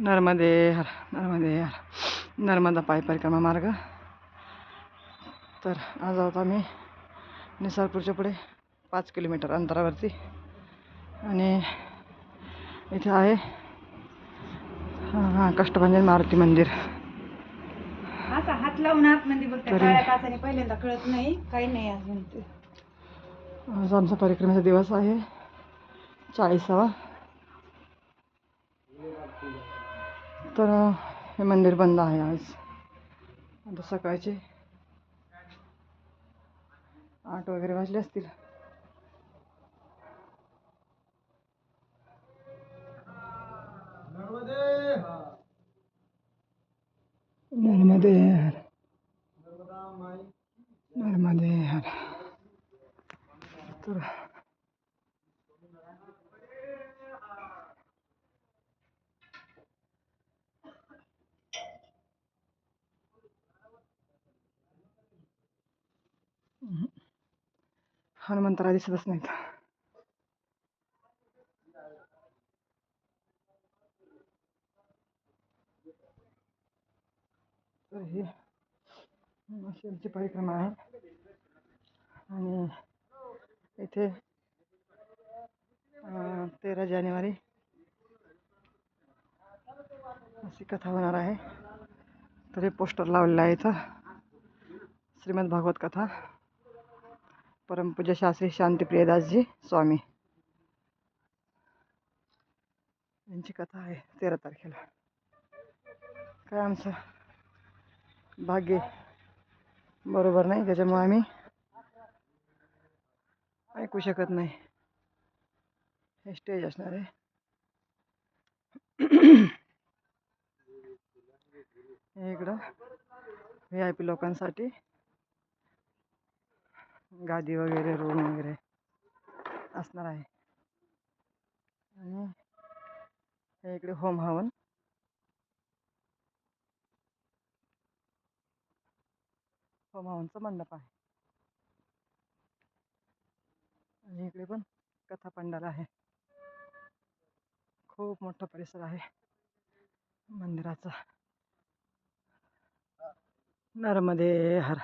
नर्मदे हर, नर्मदे हर. नर्मदा पायी परिक्रमा मार्ग. तर आज आहोत आम्ही निसारपूरच्या पुढे 5 किलोमीटर अंतरावरती. आणि इथे आहे कष्टभंजन मारुती मंदिर. असा हात लावून आतमध्ये बघते काळ्या काचाने पहिल्यांदा कळत नाही काही नाही अजून. आज आमचा परिक्रमेचा दिवस आहे 40वा. तर हे मंदिर बंद आहे आज. आता सकाळचे 8 वगैरे वाजले असतील. नर्मदे हर, नर्मदे हर. तर हनुमंतराय दिसतच नाहीत. तर ही शेलची परिक्रमा आहे. आणि इथे 13 जानेवारी अशी कथा होणार आहे. तर हे पोस्टर लावलेलं आहे इथं. श्रीमद भागवत कथा, परमपूज्य शास्त्री शांतिप्रियदासजी स्वामी यांची कथा आहे 13 तारखेला. काय आमचं भाग्य बरोबर नाही, त्याच्यामुळे आम्ही ऐकू शकत नाही. हे स्टेज असणार आहे. इकडं VIP लोकांसाठी गादी वगैरे, रूम वगैरे असणार आहे. आणि हे इकडे होम हवन, होम हवनचा मंडप आहे. आणि इकडे पण कथा पंडाल आहे. खूप मोठा परिसर आहे मंदिराचा. नर्मदे हर.